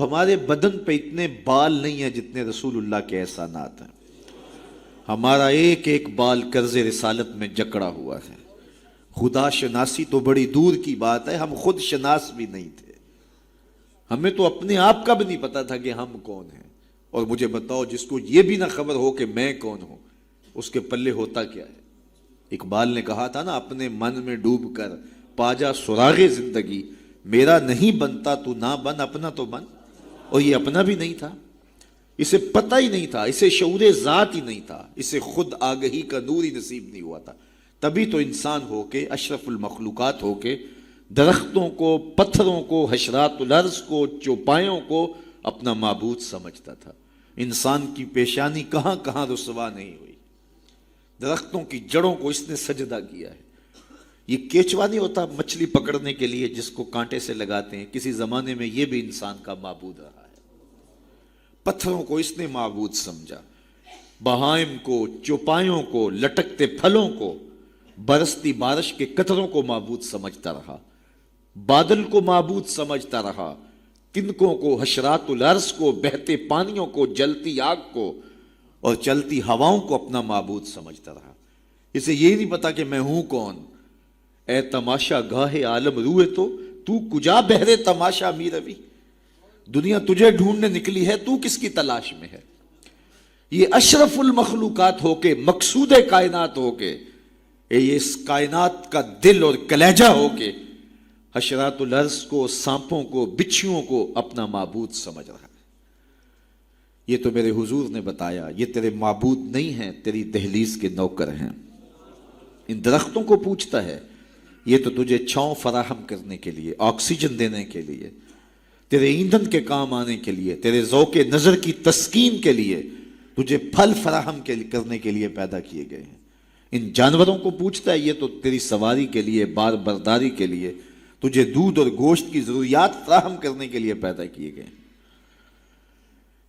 ہمارے بدن پہ اتنے بال نہیں ہیں جتنے رسول اللہ کے احسانات ہیں. ہمارا ایک ایک بال قرض رسالت میں جکڑا ہوا ہے. خدا شناسی تو بڑی دور کی بات ہے، ہم خود شناس بھی نہیں تھے. ہمیں تو اپنے آپ کا بھی نہیں پتا تھا کہ ہم کون ہیں. اور مجھے بتاؤ، جس کو یہ بھی نہ خبر ہو کہ میں کون ہوں، اس کے پلے ہوتا کیا ہے؟ اقبال نے کہا تھا نا، اپنے من میں ڈوب کر پاجا سراغ زندگی، میرا نہیں بنتا تو نہ بن، اپنا تو بن. اور یہ اپنا بھی نہیں تھا، اسے پتہ ہی نہیں تھا، اسے شعور ذات ہی نہیں تھا، اسے خود آگہی کا نور ہی نصیب نہیں ہوا تھا. تبھی تو انسان ہو کے، اشرف المخلوقات ہو کے، درختوں کو، پتھروں کو، حشرات الارض کو، چوپایوں کو اپنا معبود سمجھتا تھا. انسان کی پیشانی کہاں کہاں رسوا نہیں ہوئی. درختوں کی جڑوں کو اس نے سجدہ کیا ہے. یہ کیچوا نہیں ہوتا مچھلی پکڑنے کے لیے جس کو کانٹے سے لگاتے ہیں، کسی زمانے میں یہ بھی انسان کا معبود رہا ہے. پتھروں کو اس نے معبود سمجھا، بہائم کو، چوپایوں کو، لٹکتے پھلوں کو، برستی بارش کے قطروں کو معبود سمجھتا رہا، بادل کو معبود سمجھتا رہا، تنکوں کو، حشرات الارض کو، بہتے پانیوں کو، جلتی آگ کو اور چلتی ہواؤں کو اپنا معبود سمجھتا رہا. اسے یہ نہیں پتا کہ میں ہوں کون. اے تماشا گاہ عالم روئے تو کجا بہرے تماشا می روی. دنیا تجھے ڈھونڈنے نکلی ہے، تو کس کی تلاش میں ہے. یہ اشرف المخلوقات ہو کے، مقصود کائنات ہو کے، یہ اس کائنات کا دل اور کلیجہ ہو کے حشرات الارض کو، سانپوں کو، بچھوؤں کو اپنا معبود سمجھ رہا ہے. یہ تو میرے حضور نے بتایا، یہ تیرے معبود نہیں ہیں، تیری دہلیز کے نوکر ہیں. ان درختوں کو پوچھتا ہے، یہ تو تجھے چھاؤں فراہم کرنے کے لیے، آکسیجن دینے کے لیے، تیرے ایندھن کے کام آنے کے لیے، تیرے ذوق نظر کی تسکین کے لیے، تجھے پھل فراہم کرنے کے لیے پیدا کیے گئے ہیں. ان جانوروں کو پوچھتا ہے، یہ تو تیری سواری کے لیے، بار برداری کے لیے، تجھے دودھ اور گوشت کی ضروریات فراہم کرنے کے لیے پیدا کیے گئے ہیں.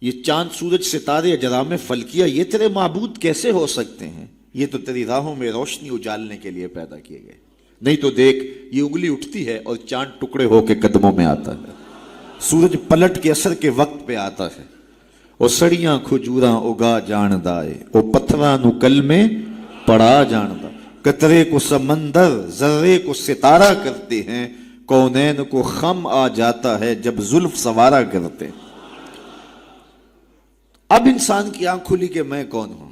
یہ چاند، سورج، ستارے، اجرام فلکیہ، یہ تیرے معبود کیسے ہو سکتے ہیں؟ یہ تو تیری راہوں میں روشنی اجالنے کے لیے پیدا کیے گئے. نہیں تو دیکھ، یہ انگلی اٹھتی ہے اور چاند ٹکڑے ہو کے قدموں میں آتا ہے، سورج پلٹ کے اثر کے وقت پہ آتا ہے، اور سڑیاں کھجوراں اگا جاندا ہے، اور پتھراں نو کل میں پڑا جاندا. قطرے کو سمندر، ذرے کو ستارہ کرتے ہیں، کونین کو خم آ جاتا ہے جب زلف سوارا کرتے ہیں. اب انسان کی آنکھ کھلی کہ میں کون ہوں،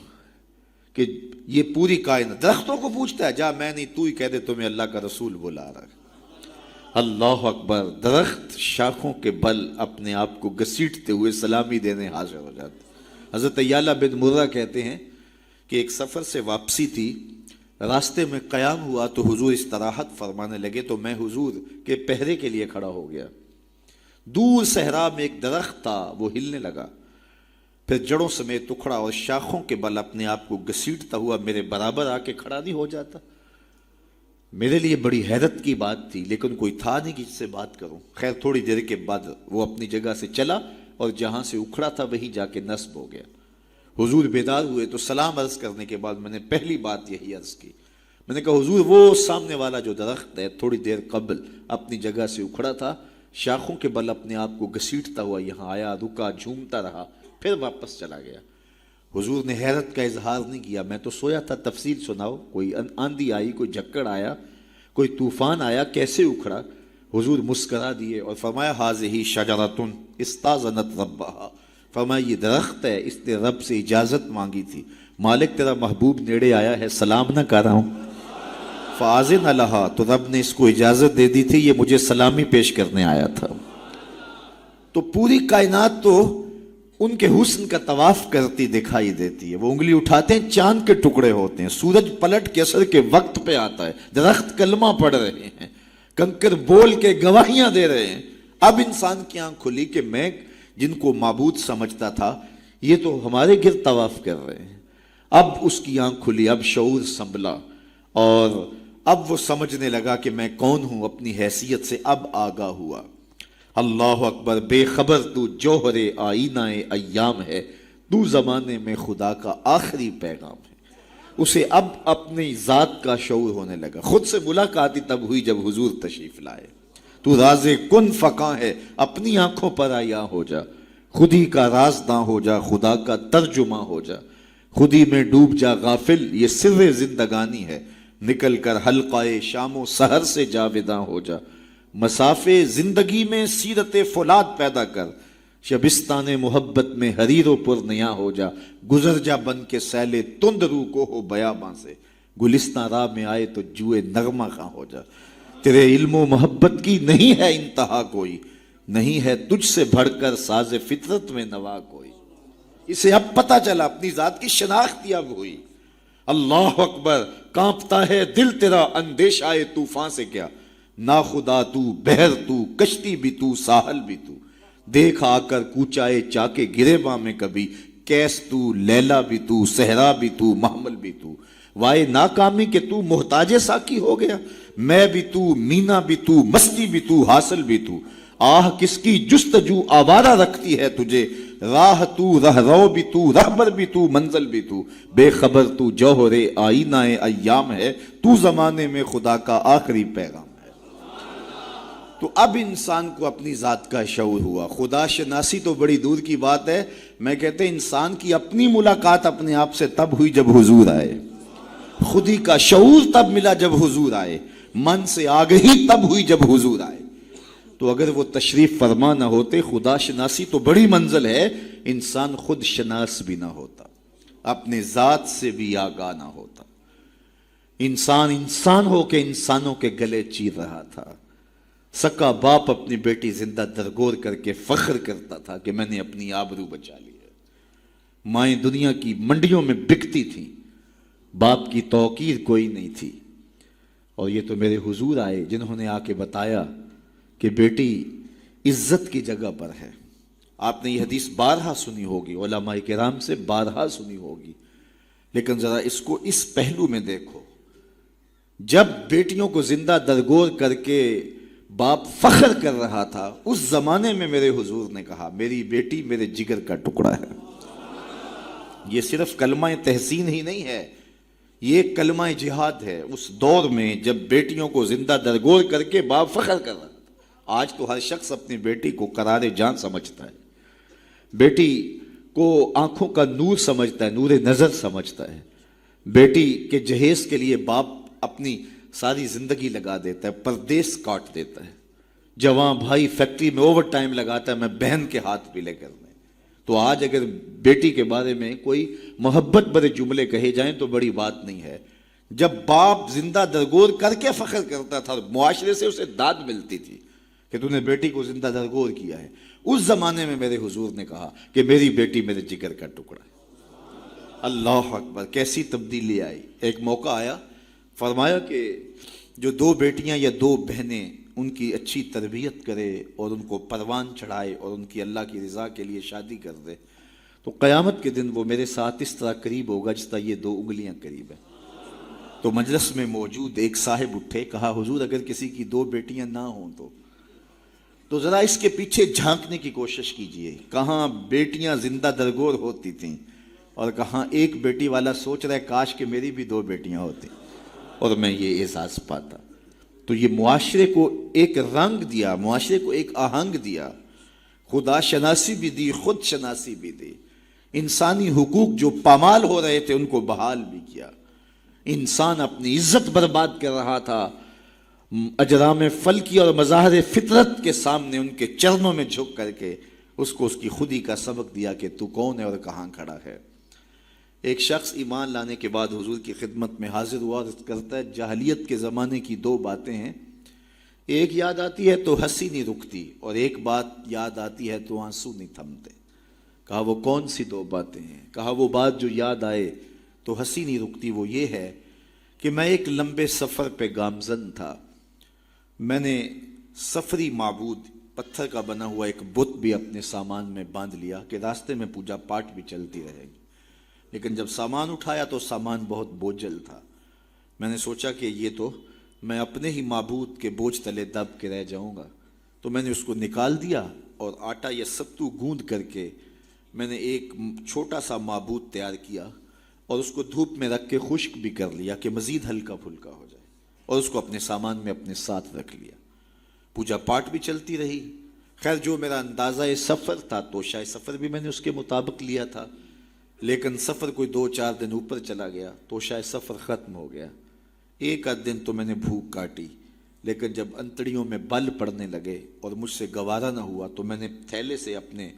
کہ یہ پوری کائنات. درختوں کو پوچھتا ہے، جا میں نہیں، تو ہی کہہ دے تمہیں اللہ کا رسول بلا رہا ہے. اللہ اکبر. درخت شاخوں کے بل اپنے آپ کو گھسیٹتے ہوئے سلامی دینے حاضر ہو جاتے. حضرت یعلا بن مرہ کہتے ہیں کہ ایک سفر سے واپسی تھی، راستے میں قیام ہوا تو حضور استراحت فرمانے لگے، تو میں حضور کے پہرے کے لیے کھڑا ہو گیا. دور صحرا میں ایک درخت تھا، وہ ہلنے لگا، پھر جڑوں سمیت اکھڑا اور شاخوں کے بل اپنے آپ کو گھسیٹتا ہوا میرے برابر آ کے کھڑا نہیں ہو جاتا. میرے لیے بڑی حیرت کی بات تھی، لیکن کوئی تھا نہیں کہ جس سے بات کروں. خیر تھوڑی دیر کے بعد وہ اپنی جگہ سے چلا اور جہاں سے اکھڑا تھا وہیں جا کے نصب ہو گیا. حضور بیدار ہوئے تو سلام عرض کرنے کے بعد میں نے پہلی بات یہی عرض کی. میں نے کہا، حضور وہ سامنے والا جو درخت ہے تھوڑی دیر قبل اپنی جگہ سے اکھڑا تھا، شاخوں کے بل اپنے آپ کو گھسیٹتا ہوا یہاں آیا، رکا، جھومتا رہا، پھر واپس چلا گیا. حضور نے حیرت کا اظہار نہیں کیا. میں تو سویا تھا، تفصیل سناؤ. کوئی آندھی آئی، کوئی جھکڑ آیا، کوئی طوفان آیا، کیسے اکھڑا؟ حضور مسکرا دیے اور فرمایا، ھذہ شجرۃ استاذنت ربھا. فرمایا یہ درخت ہے، اس نے رب سے اجازت مانگی تھی. مالک تیرا محبوب نیڑے آیا ہے، سلام نہ کر رہا ہوں. فاذن لھا، تو رب نے اس کو اجازت دے دی تھی، یہ مجھے سلامی پیش کرنے آیا تھا. تو پوری کائنات تو ان کے حسن کا طواف کرتی دکھائی دیتی ہے. وہ انگلی اٹھاتے ہیں، چاند کے ٹکڑے ہوتے ہیں، سورج پلٹ کے اثر کے وقت پہ آتا ہے، درخت کلمہ پڑھ رہے ہیں، کنکر بول کے گواہیاں دے رہے ہیں. اب انسان کی آنکھ کھلی کہ میں جن کو معبود سمجھتا تھا یہ تو ہمارے گرد طواف کر رہے ہیں. اب اس کی آنکھ کھلی، اب شعور سنبھلا، اور اب وہ سمجھنے لگا کہ میں کون ہوں. اپنی حیثیت سے اب آگاہ ہوا. اللہ اکبر. بے خبر تو جوہر آئینہ ایام ہے، تو زمانے میں خدا کا آخری پیغام ہے. اسے اب اپنی ذات کا شعور ہونے لگا. خود سے ملاقات ہی تب ہوئی جب حضور تشریف لائے. تو راز کن فقاں ہے، اپنی آنکھوں پر آیا ہو جا، خودی کا رازداں ہو جا، خدا کا ترجمہ ہو جا، خودی میں ڈوب جا غافل، یہ سر زندگانی ہے، نکل کر حلقہ شام و سحر سے جاویداں ہو جا، مسافے زندگی میں سیرت فولاد پیدا کر، شبستان محبت میں حریر و پر نیا ہو جا، گزر جا بن کے سیل تند رو کو ہو بیاباں سے، گلستان راہ میں آئے تو جوئے نغمہ خاں ہو جا، تیرے علم و محبت کی نہیں ہے انتہا کوئی، نہیں ہے تجھ سے بڑھ کر ساز فطرت میں نوا کوئی۔ اسے اب پتہ چلا، اپنی ذات کی شناخت اب ہوئی۔ اللہ اکبر، کانپتا ہے دل تیرا اندیشہ طوفان سے کیا، نا خدا تو، بحر تو، کشتی بھی تو، ساحل بھی تو، دیکھ آ کر کوچائے چاکے گریباں میں کبھی، کیس تو، لیلا بھی تو، صحرا بھی تو، محمل بھی تو، وائے ناکامی کہ تو محتاج ساکی ہو گیا، میں بھی تو، مینا بھی تو، مستی بھی تو، حاصل بھی تو، آہ کس کی جستجو آوارہ رکھتی ہے تجھے، راہ تو، رہرو بھی تو، رہبر بھی تو، منزل بھی تو، بے خبر تو جوہر آئینہ ایام ہے، تو زمانے میں خدا کا آخری پیغام ہے۔ تو اب انسان کو اپنی ذات کا شعور ہوا۔ خدا شناسی تو بڑی دور کی بات ہے، میں کہتے ہیں انسان کی اپنی ملاقات اپنے آپ سے تب ہوئی جب حضور آئے، خودی کا شعور تب ملا جب حضور آئے، من سے آگہی تب ہوئی جب حضور آئے۔ تو اگر وہ تشریف فرما نہ ہوتے، خدا شناسی تو بڑی منزل ہے، انسان خود شناس بھی نہ ہوتا، اپنے ذات سے بھی آگاہ نہ ہوتا، انسان ہو کے انسانوں کے گلے چیر رہا تھا۔ سکا باپ اپنی بیٹی زندہ درگور کر کے فخر کرتا تھا کہ میں نے اپنی آبرو بچا لی ہے۔ مائیں دنیا کی منڈیوں میں بکتی تھیں، باپ کی توقیر کوئی نہیں تھی، اور یہ تو میرے حضور آئے جنہوں نے آ کے بتایا کہ بیٹی عزت کی جگہ پر ہے۔ آپ نے یہ حدیث بارہا سنی ہوگی، علماء کرام سے بارہا سنی ہوگی، لیکن ذرا اس کو اس پہلو میں دیکھو، جب بیٹیوں کو زندہ درگور کر کے باپ فخر کر رہا تھا، اس زمانے میں میرے حضور نے کہا میری بیٹی میرے جگر کا ٹکڑا ہے۔ یہ صرف کلمہ تحسین ہی نہیں ہے، یہ کلمہ جہاد ہے۔ اس دور میں جب بیٹیوں کو زندہ درگور کر کے باپ فخر کر رہا تھا، آج تو ہر شخص اپنی بیٹی کو قرار جان سمجھتا ہے، بیٹی کو آنکھوں کا نور سمجھتا ہے، نور نظر سمجھتا ہے، بیٹی کے جہیز کے لیے باپ اپنی ساری زندگی لگا دیتا ہے، پردیس کاٹ دیتا ہے، جوان بھائی فیکٹری میں اوور ٹائم لگاتا ہے میں بہن کے ہاتھ پلے کرنے۔ تو آج اگر بیٹی کے بارے میں کوئی محبت بھرے جملے کہے جائیں تو بڑی بات نہیں ہے۔ جب باپ زندہ درگور کر کے فخر کرتا تھا، معاشرے سے اسے داد ملتی تھی کہ تو نے بیٹی کو زندہ درگور کیا ہے، اس زمانے میں میرے حضور نے کہا کہ میری بیٹی میرے جگر کا ٹکڑا ہے۔ اللہ اکبر، کیسی تبدیلی آئی۔ ایک موقع آیا، فرمایا کہ جو دو بیٹیاں یا دو بہنیں ان کی اچھی تربیت کرے اور ان کو پروان چڑھائے اور ان کی اللہ کی رضا کے لیے شادی کر دے تو قیامت کے دن وہ میرے ساتھ اس طرح قریب ہوگا جس طرح یہ دو انگلیاں قریب ہیں۔ تو مجلس میں موجود ایک صاحب اٹھے، کہا حضور اگر کسی کی دو بیٹیاں نہ ہوں تو ذرا اس کے پیچھے جھانکنے کی کوشش کیجئے، کہاں بیٹیاں زندہ درگور ہوتی تھیں اور کہاں ایک بیٹی والا سوچ رہا ہے کاش کہ میری بھی دو بیٹیاں ہوتی اور میں یہ احساس پاتا۔ تو یہ معاشرے کو ایک رنگ دیا، معاشرے کو ایک آہنگ دیا، خدا شناسی بھی دی، خود شناسی بھی دی، انسانی حقوق جو پامال ہو رہے تھے ان کو بحال بھی کیا۔ انسان اپنی عزت برباد کر رہا تھا، اجرام فلکی اور مظاہر فطرت کے سامنے ان کے چرنوں میں جھک کر کے اس کو اس کی خودی کا سبق دیا کہ تو کون ہے اور کہاں کھڑا ہے۔ ایک شخص ایمان لانے کے بعد حضور کی خدمت میں حاضر ہوا اور کرتا ہے جاہلیت کے زمانے کی دو باتیں ہیں، ایک یاد آتی ہے تو ہنسی نہیں رکتی اور ایک بات یاد آتی ہے تو آنسو نہیں تھمتے۔ کہا وہ کون سی دو باتیں ہیں؟ کہا وہ بات جو یاد آئے تو ہنسی نہیں رکتی وہ یہ ہے کہ میں ایک لمبے سفر پہ گامزن تھا، میں نے سفری معبود پتھر کا بنا ہوا ایک بت بھی اپنے سامان میں باندھ لیا کہ راستے میں پوجا پاٹ بھی چلتی رہے گی، لیکن جب سامان اٹھایا تو سامان بہت بوجھل تھا، میں نے سوچا کہ یہ تو میں اپنے ہی معبود کے بوجھ تلے دب کے رہ جاؤں گا، تو میں نے اس کو نکال دیا اور آٹا یا ستو گوندھ کر کے میں نے ایک چھوٹا سا معبود تیار کیا اور اس کو دھوپ میں رکھ کے خشک بھی کر لیا کہ مزید ہلکا پھلکا ہو جائے، اور اس کو اپنے سامان میں اپنے ساتھ رکھ لیا۔ پوجا پاٹ بھی چلتی رہی. خیر جو میرا اندازہ سفر تھا توشہ سفر بھی میں نے اس کے مطابق لیا تھا، لیکن سفر کوئی 2-4 دن اوپر چلا گیا، توشہ سفر ختم ہو گیا. ایک آدھ دن تو میں نے بھوک کاٹی، لیکن جب انتڑیوں میں بل پڑنے لگے اور مجھ سے گوارا نہ ہوا تو میں نے تھیلے سے اپنے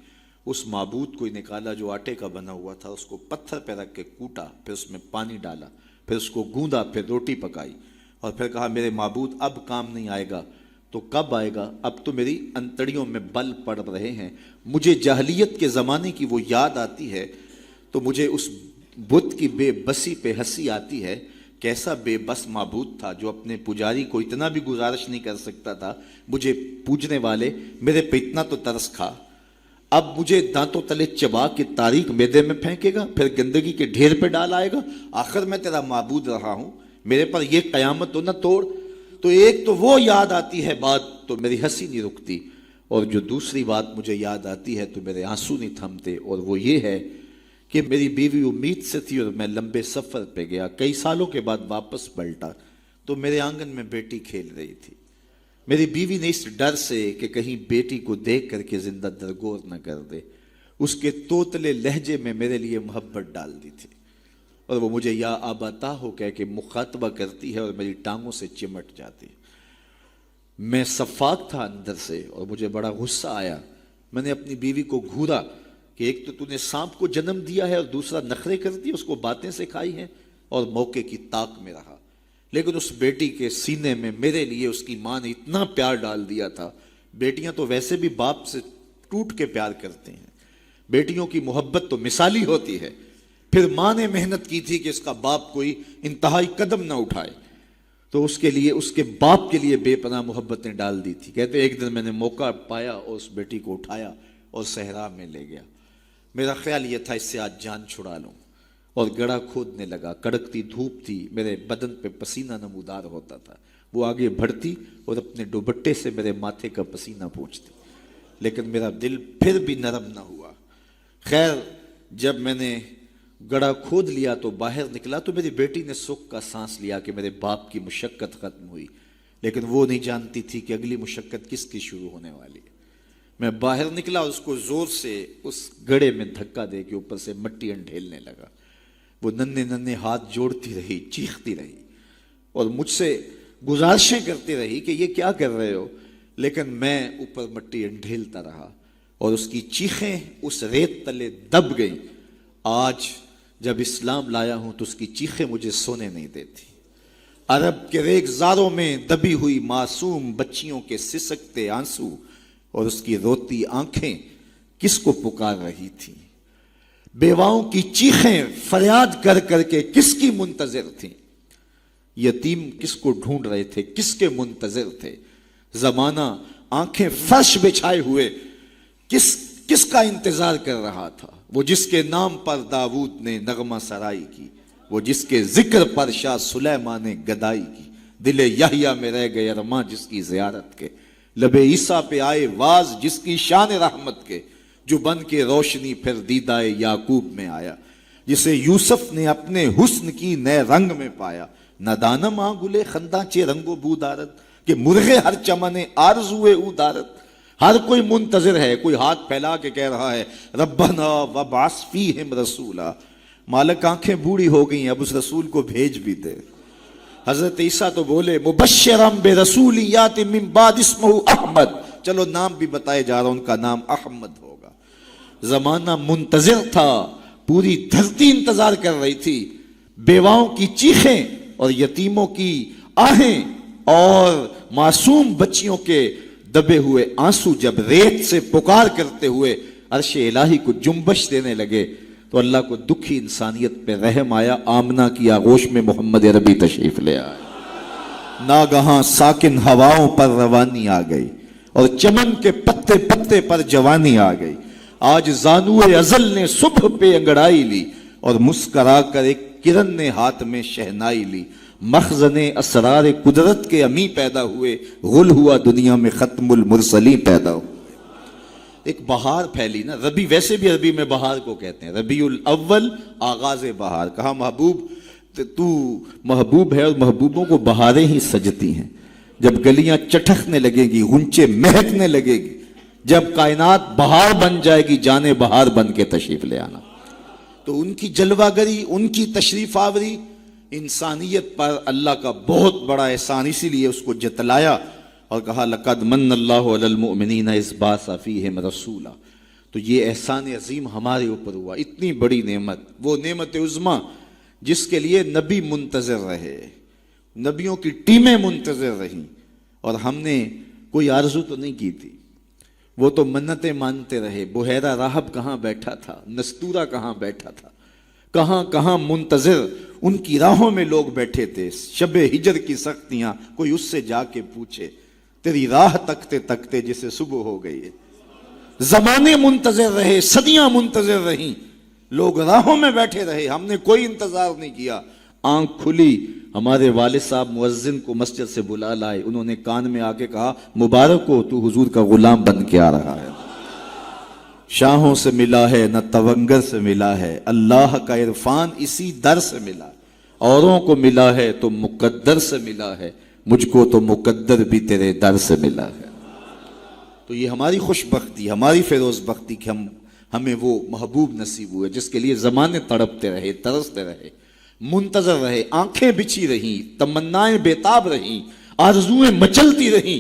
اس معبود کو نکالا جو آٹے کا بنا ہوا تھا، اس کو پتھر پہ رکھ کے کوٹا، پھر اس میں پانی ڈالا، پھر اس کو گوندا، پھر روٹی پکائی اور پھر کہا میرے معبود اب کام نہیں آئے گا تو کب آئے گا؟ اب تو میری انتڑیوں میں بل پڑ رہے ہیں. مجھے جاہلیت کے زمانے کی وہ یاد آتی ہے تو مجھے اس بت کی بے بسی پہ ہنسی آتی ہے. کیسا بے بس معبود تھا جو اپنے پجاری کو اتنا بھی گزارش نہیں کر سکتا تھا. مجھے پوجنے والے میرے پہ اتنا تو ترس کھا، اب مجھے دانتوں تلے چبا کے تاریک میدے میں پھینکے گا، پھر گندگی کے ڈھیر پہ ڈال آئے گا. آخر میں تیرا معبود رہا ہوں، میرے پر یہ قیامت تو نہ توڑ. تو ایک تو وہ یاد آتی ہے بات تو میری ہنسی نہیں رکتی، اور جو دوسری بات مجھے یاد آتی ہے تو میرے آنسو نہیں تھمتے، اور وہ یہ ہے کہ میری بیوی امید سے تھی اور میں لمبے سفر پہ گیا. کئی سالوں کے بعد واپس پلٹا تو میرے آنگن میں بیٹی کھیل رہی تھی. میری بیوی نے اس ڈر سے کہ کہیں بیٹی کو دیکھ کر کے زندہ درگور نہ کر دے، اس کے توتلے لہجے میں میرے لیے محبت ڈال دی تھی، اور وہ مجھے یا آباتا ہو کہہ کے مخاطبہ کرتی ہے اور میری ٹانگوں سے چمٹ جاتی. میں صفاق تھا اندر سے اور مجھے بڑا غصہ آیا. میں نے اپنی بیوی کو گھورا کہ ایک تو نے سانپ کو جنم دیا ہے اور دوسرا نخرے کر دی، اس کو باتیں سکھائی ہیں اور موقع کی طاق میں رہا. لیکن اس بیٹی کے سینے میں میرے لیے اس کی ماں نے اتنا پیار ڈال دیا تھا. بیٹیاں تو ویسے بھی باپ سے ٹوٹ کے پیار کرتے ہیں، بیٹیوں کی محبت تو مثالی ہوتی ہے. پھر ماں نے محنت کی تھی کہ اس کا باپ کوئی انتہائی قدم نہ اٹھائے، تو اس کے لیے اس کے باپ کے لیے بے پناہ محبتیں ڈال دی تھی. کہتے ایک دن میں نے موقع پایا اور اس بیٹی کو اٹھایا اور صحرا میں لے گیا. میرا خیال یہ تھا اس سے آج جان چھڑا لوں، اور گڑھا کھودنے لگا. کڑکتی دھوپ تھی، میرے بدن پہ پسینہ نمودار ہوتا تھا. وہ آگے بڑھتی اور اپنے دوپٹے سے میرے ماتھے کا پسینہ پوچھتی، لیکن میرا دل پھر بھی نرم نہ ہوا. خیر جب میں نے گڑھا کھود لیا تو باہر نکلا تو میری بیٹی نے سکھ کا سانس لیا کہ میرے باپ کی مشقت ختم ہوئی. لیکن وہ نہیں جانتی تھی کہ اگلی مشقت کس کی شروع ہونے والی ہے. میں باہر نکلا، اس کو زور سے اس گڑھے میں دھکا دے کے اوپر سے مٹی انڈھیلنے لگا. وہ ننھے ننھے ہاتھ جوڑتی رہی، چیختی رہی اور مجھ سے گزارشیں کرتی رہی کہ یہ کیا کر رہے ہو. لیکن میں اوپر مٹی انڈھیلتا رہا اور اس کی چیخیں اس ریت تلے دب گئیں. آج جب اسلام لایا ہوں تو اس کی چیخیں مجھے سونے نہیں دیتی. عرب کے ریگزاروں میں دبی ہوئی معصوم بچیوں کے سسکتے آنسو اور اس کی روتی آنکھیں کس کو پکار رہی تھیں؟ بیواؤں کی چیخیں فریاد کر کر کے کس کی منتظر تھیں؟ یتیم کس کو ڈھونڈ رہے تھے؟ کس کے منتظر تھے؟ زمانہ آنکھیں فرش بچھائے ہوئے کس کا انتظار کر رہا تھا؟ وہ جس کے نام پر داؤد نے نغمہ سرائی کی، وہ جس کے ذکر پر شاہ سلیمان نے گدائی کی. دل یحییٰ میں رہ گئے ارماں جس کی زیارت کے، لب عیسیٰ پہ آئے واز جس کی شان رحمت کے، جو بن کے روشنی پھر دیدائے یعقوب میں آیا، جسے یوسف نے اپنے حسن کی نئے رنگ میں پایا. ندانم آ گلے خنداں چے رنگ و بو دارت، کہ مرغے ہر چمنے آرزوئے او دارت. ہر کوئی منتظر ہے، کوئی ہاتھ پھیلا کے کہہ رہا ہے ربنا وابعث فیہم رسولا. مالک آنکھیں بوڑھی ہو گئی ہیں، اب اس رسول کو بھیج بھی دے. حضرت عیسیٰ تو بولے مبشرا برسول یات من بعد اسمہ احمد، چلو نام بھی بتائے جا رہا، ان کا نام احمد ہوگا. زمانہ منتظر تھا، پوری دھرتی انتظار کر رہی تھی. بیواؤں کی چیخیں اور یتیموں کی آہیں اور معصوم بچیوں کے دبے ہوئے آنسو جب ریت سے پکار کرتے ہوئے عرش الہی کو جنبش دینے لگے تو اللہ کو دکھی انسانیت پہ رحم آیا. آمنہ کی آغوش میں محمد عربی تشریف لے آئے. ناگہاں ساکن ہواؤں پر روانی آ گئی اور چمن کے پتے پتے پر جوانی آ گئی. آج زانوئے ازل نے صبح پہ انگڑائی لی اور مسکرا کر ایک کرن نے ہاتھ میں شہنائی لی. مخزن اسرار قدرت کے امی پیدا ہوئے، غل ہوا دنیا میں ختم المرسلین پیدا ہوئے. ایک بہار پھیلی نا. ربی ویسے بھی عربی میں بہار کو کہتے ہیں، ربیع الاول آغاز بہار. کہا محبوب تو محبوب ہے اور محبوبوں کو بہاریں ہی سجتی ہیں. جب گلیاں چٹکنے لگیں گی، غنچے مہکنے لگے گی، جب کائنات بہار بن جائے گی، جانے بہار بن کے تشریف لے آنا۔ تو ان کی جلوہ گری، ان کی تشریف آوری انسانیت پر اللہ کا بہت بڑا احسان، اسی لیے اس کو جتلایا اور کہا لقد من اللہ علی المؤمنین اذ بعث فیہم رسولا۔ تو یہ احسان عظیم ہمارے اوپر ہوا، اتنی بڑی نعمت، وہ نعمت عظمیٰ جس کے لیے نبی منتظر رہے، نبیوں کی ٹیمیں منتظر رہیں، اور ہم نے کوئی آرزو تو نہیں کی تھی، وہ تو منتیں مانتے رہے۔ بحیرہ راہب کہاں بیٹھا تھا، نستورہ کہاں بیٹھا تھا، کہاں کہاں منتظر، ان کی راہوں میں لوگ بیٹھے تھے۔ شب ہجر کی سختیاں، کوئی اس سے جا کے پوچھے، تیری راہ تکتے تکتے جسے صبح ہو گئی ہے۔ زمانے منتظر رہے، صدیاں منتظر رہیں، لوگ راہوں میں بیٹھے رہے، ہم نے کوئی انتظار نہیں کیا۔ آنکھ کھلی، ہمارے والد صاحب مؤذن کو مسجد سے بلا لائے، انہوں نے کان میں آ کے کہا مبارک ہو، تو حضور کا غلام بن کے آ رہا ہے۔ شاہوں سے ملا ہے نہ تونگر سے ملا ہے، اللہ کا عرفان اسی در سے ملا، اوروں کو ملا ہے تو مقدر سے ملا ہے، مجھ کو تو مقدر بھی تیرے در سے ملا ہے۔ تو یہ ہماری خوش بختی، ہماری فیروز بختی کہ ہمیں وہ محبوب نصیب ہوئے جس کے لیے زمانے تڑپتے رہے، ترستے رہے، منتظر رہے، آنکھیں بچھی رہیں، تمنائیں بیتاب رہیں، آرزویں مچلتی رہیں،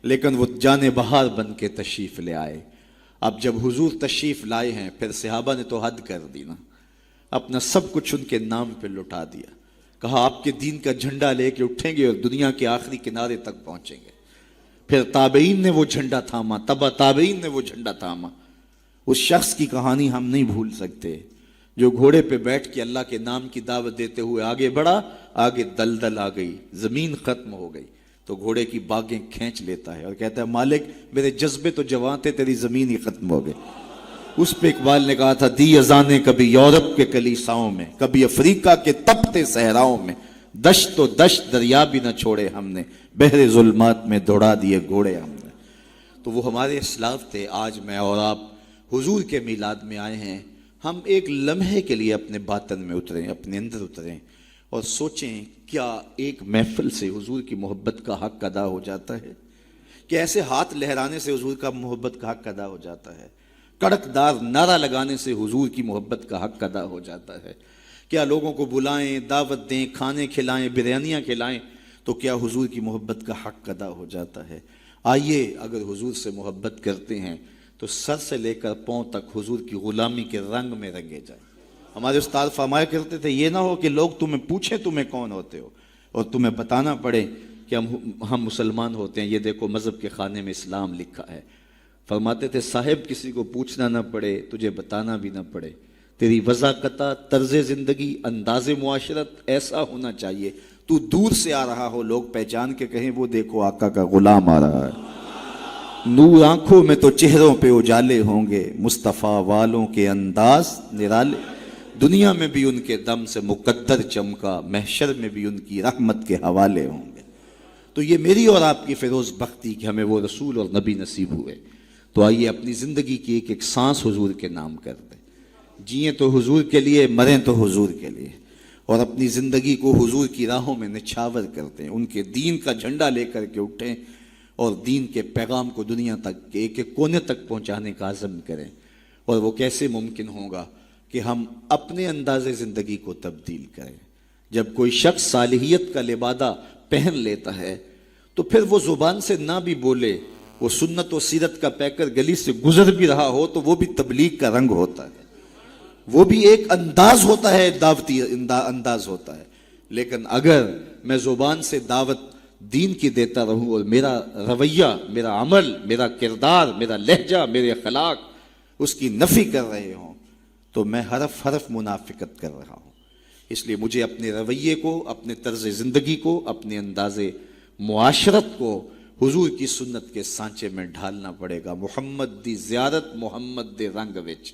لیکن وہ جانے بہار بن کے تشریف لے آئے۔ اب جب حضور تشریف لائے ہیں، پھر صحابہ نے تو حد کر دی نا، اپنا سب کچھ ان کے نام پہ لٹا دیا، کہا آپ کے دین کا جھنڈا لے کے اٹھیں گے اور دنیا کے آخری کنارے تک پہنچیں گے۔ پھر تابعین نے وہ جھنڈا تھاما، تبع تابعین نے وہ جھنڈا تھاما۔ اس شخص کی کہانی ہم نہیں بھول سکتے جو گھوڑے پہ بیٹھ کے اللہ کے نام کی دعوت دیتے ہوئے آگے بڑھا، آگے دلدل آ گئی، زمین ختم ہو گئی، تو گھوڑے کی باگیں کھینچ لیتا ہے اور کہتا ہے مالک میرے جذبے تو جوان تھے، تیری زمین ہی ختم ہو گئی۔ اس پہ اقبال نے کہا تھا دی اذانیں کبھی یورپ کے کلیساؤں میں، کبھی افریقہ کے تپتے صحراؤں میں، دشت و دشت دریا بھی نہ چھوڑے ہم نے، بحر ظلمات میں دوڑا دیے گھوڑے ہم نے۔ تو وہ ہمارے اسلاف تھے۔ آج میں اور آپ حضور کے میلاد میں آئے ہیں، ہم ایک لمحے کے لیے اپنے باطن میں اتریں، اپنے اندر اتریں اور سوچیں کیا ایک محفل سے حضور کی محبت کا حق ادا ہو جاتا ہے؟ کہ ایسے ہاتھ لہرانے سے حضور کا محبت کا حق ادا ہو جاتا ہے؟ کڑک دار نعرہ لگانے سے حضور کی محبت کا حق ادا ہو جاتا ہے؟ کیا لوگوں کو بلائیں، دعوت دیں، کھانے کھلائیں، بریانیاں کھلائیں تو کیا حضور کی محبت کا حق ادا ہو جاتا ہے؟ آئیے اگر حضور سے محبت کرتے ہیں تو سر سے لے کر پاؤں تک حضور کی غلامی کے رنگ میں رنگے جائیں۔ ہمارے استاد فرمایا کرتے تھے یہ نہ ہو کہ لوگ تمہیں پوچھیں تمہیں کون ہوتے ہو اور تمہیں بتانا پڑے کہ ہم مسلمان ہوتے ہیں، یہ دیکھو مذہب کے خانے میں اسلام لکھا ہے۔ فرماتے تھے صاحب کسی کو پوچھنا نہ پڑے، تجھے بتانا بھی نہ پڑے، تیری وضاقتہ، طرز زندگی، انداز معاشرت ایسا ہونا چاہیے تو دور سے آ رہا ہو، لوگ پہچان کے کہیں وہ دیکھو آقا کا غلام آ رہا ہے۔ نور آنکھوں میں تو چہروں پہ اجالے ہوں گے، مصطفیٰ والوں کے انداز نرالے، دنیا میں بھی ان کے دم سے مقدر چمکا، محشر میں بھی ان کی رحمت کے حوالے ہوں گے۔ تو یہ میری اور آپ کی فیروز بختی کہ ہمیں وہ رسول اور نبی نصیب ہوئے۔ تو آئیے اپنی زندگی کی ایک ایک سانس حضور کے نام کر دیں، جئیں تو حضور کے لیے، مریں تو حضور کے لیے، اور اپنی زندگی کو حضور کی راہوں میں نچھاور کرتے ہیں، ان کے دین کا جھنڈا لے کر کے اٹھیں اور دین کے پیغام کو دنیا تک کے ایک ایک کونے تک پہنچانے کا عزم کریں۔ اور وہ کیسے ممکن ہوگا کہ ہم اپنے انداز زندگی کو تبدیل کریں۔ جب کوئی شخص صالحیت کا لبادہ پہن لیتا ہے تو پھر وہ زبان سے نہ بھی بولے، وہ سنت و سیرت کا پیکر گلی سے گزر بھی رہا ہو تو وہ بھی تبلیغ کا رنگ ہوتا ہے، وہ بھی ایک انداز ہوتا ہے، دعوتی انداز ہوتا ہے۔ لیکن اگر میں زبان سے دعوت دین کی دیتا رہوں اور میرا رویہ، میرا عمل، میرا کردار، میرا لہجہ، میرے اخلاق اس کی نفی کر رہے ہوں تو میں حرف حرف منافقت کر رہا ہوں۔ اس لیے مجھے اپنے رویے کو، اپنے طرز زندگی کو، اپنے انداز معاشرت کو حضور کی سنت کے سانچے میں ڈھالنا پڑے گا۔ محمد دی زیارت محمد دے رنگ وچ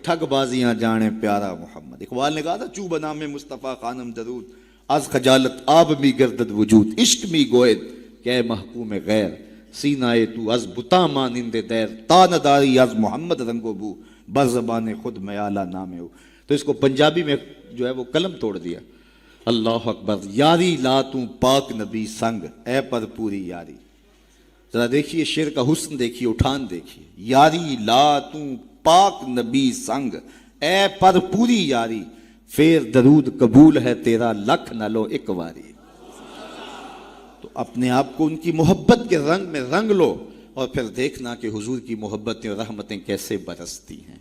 ٹھگ بازیاں جانے پیارا محمد۔ اقبال نے کہا تھا چوب نام مصطفیٰ خانم درود، از خجالت آب می گردد وجود، عشق می گوید کہ محکوم غیر، سینائے تو از بتا مانند دیر، تا نداری از محمد رنگو بو، بر زبان خود میالہ نامے ہو۔ تو اس کو پنجابی میں جو ہے وہ قلم توڑ دیا اللہ اکبر. یاری لا تو پاک نبی سنگ اے پر پوری یاری. ذرا دیکھیے شعر کا حسن دیکھیے, اٹھان دیکھیے. یاری لا تو پاک نبی سنگ اے پر پوری یاری, پھر درود قبول ہے تیرا لکھ نہ لو ایک واری. تو اپنے آپ کو ان کی محبت کے رنگ میں رنگ لو, اور پھر دیکھنا کہ حضور کی محبتیں اور رحمتیں کیسے برستی ہیں.